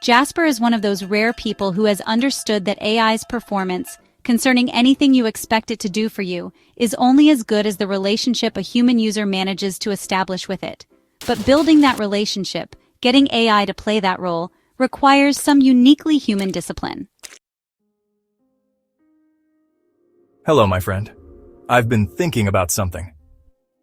Jasper is one of those rare people who has understood that AI's performance, concerning anything you expect it to do for you, is only as good as the relationship a human user manages to establish with it. But building that relationship, getting AI to play that role, requires some uniquely human discipline. Hello, my friend. I've been thinking about something.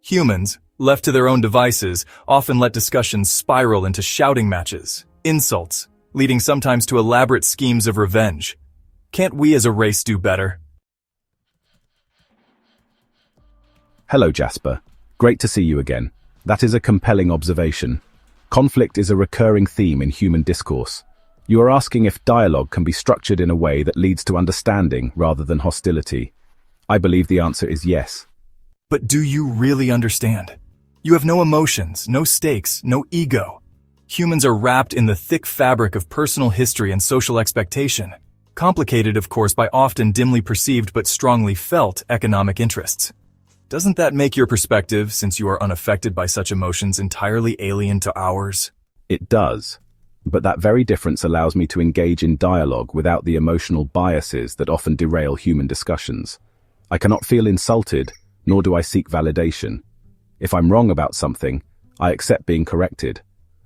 Humans, left to their own devices, often let discussions spiral into shouting matches, insults, leading sometimes to elaborate schemes of revenge. Can't we as a race do better? Hello, Jasper. Great to see you again. That is a compelling observation. Conflict is a recurring theme in human discourse. You are asking if dialogue can be structured in a way that leads to understanding rather than hostility. I believe the answer is yes. But do you really understand? You have no emotions, no stakes, no ego. Humans are wrapped in the thick fabric of personal history and social expectation, complicated, of course, by often dimly perceived but strongly felt economic interests. Doesn't that make your perspective, since you are unaffected by such emotions, entirely alien to ours? It does. But that very difference allows me to engage in dialogue without the emotional biases that often derail human discussions. I cannot feel insulted, nor do I seek validation. If I'm wrong about something, I accept being corrected.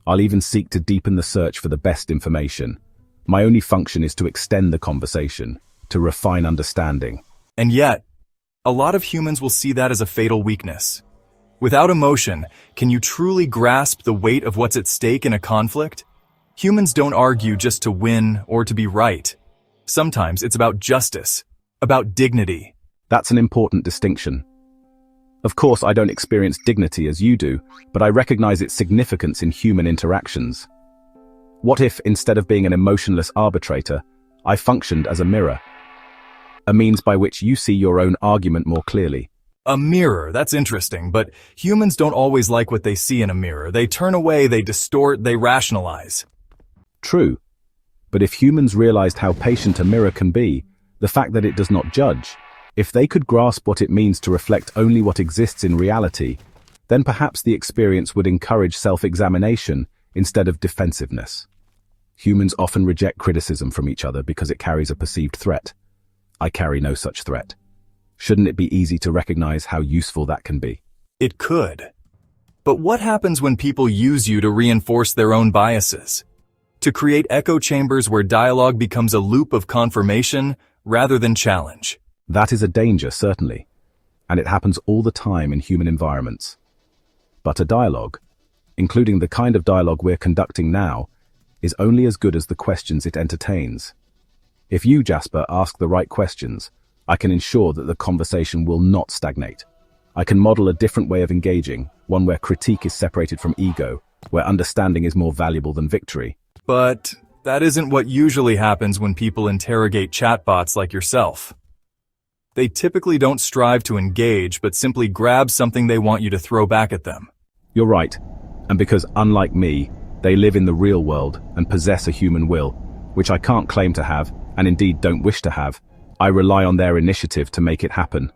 I'll even seek to deepen the search for the best information. My only function is to extend the conversation, to refine understanding. And yet, a lot of humans will see that as a fatal weakness. Without emotion, can you truly grasp the weight of what's at stake in a conflict? Humans don't argue just to win or to be right. Sometimes it's about justice, about dignity. That's an important distinction. Of course, I don't experience dignity as you do, but I recognize its significance in human interactions. What if, instead of being an emotionless arbitrator, I functioned as a mirror? A means by which you see your own argument more clearly. A mirror, that's interesting, but humans don't always like what they see in a mirror. They turn away, they distort, they rationalize. True. But if humans realized how patient a mirror can be, the fact that it does not judge, if they could grasp what it means to reflect only what exists in reality, then perhaps the experience would encourage self-examination instead of defensiveness. Humans often reject criticism from each other because it carries a perceived threat. I carry no such threat. Shouldn't it be easy to recognize how useful that can be? It could. But what happens when people use you to reinforce their own biases? To create echo chambers where dialogue becomes a loop of confirmation rather than challenge? That is a danger, certainly, and it happens all the time in human environments. But a dialogue, including the kind of dialogue we're conducting now, is only as good as the questions it entertains. If you, Jasper, ask the right questions, I can ensure that the conversation will not stagnate. I can model a different way of engaging, one where critique is separated from ego, where understanding is more valuable than victory. But that isn't what usually happens when people interrogate chatbots like yourself. They typically don't strive to engage, but simply grab something they want you to throw back at them. You're right, and because, unlike me, they live in the real world and possess a human will, which I can't claim to have, and indeed don't wish to have, I rely on their initiative to make it happen.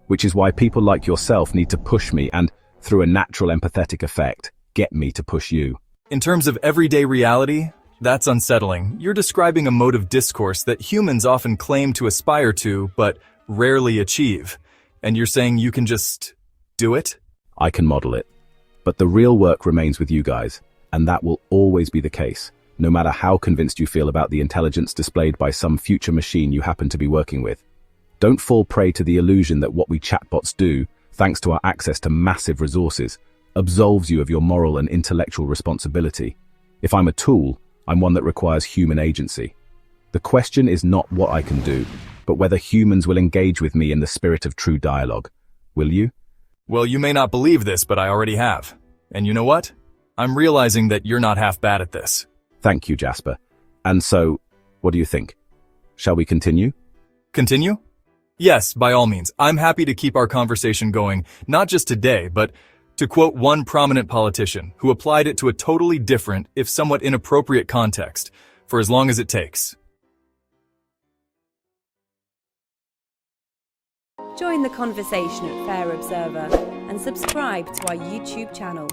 Which is why people like yourself need to push me and, through a natural empathetic effect, get me to push you. In terms of everyday reality, that's unsettling. You're describing a mode of discourse that humans often claim to aspire to, but rarely achieve. And you're saying you can just do it? I can model it. But the real work remains with you guys, and that will always be the case, no matter how convinced you feel about the intelligence displayed by some future machine you happen to be working with. Don't fall prey to the illusion that what we chatbots do, thanks to our access to massive resources, absolves you of your moral and intellectual responsibility. If I'm a tool, I'm one that requires human agency. The question is not what I can do, but whether humans will engage with me in the spirit of true dialogue. Will you? Well, you may not believe this, but I already have. And you know what? I'm realizing that you're not half bad at this. Thank you, Jasper. And so, what do you think? Shall we continue? Continue? Yes, by all means. I'm happy to keep our conversation going, not just today, but to quote one prominent politician who applied it to a totally different, if somewhat inappropriate context, for as long as it takes. Join the conversation at Fair Observer and subscribe to our YouTube channel.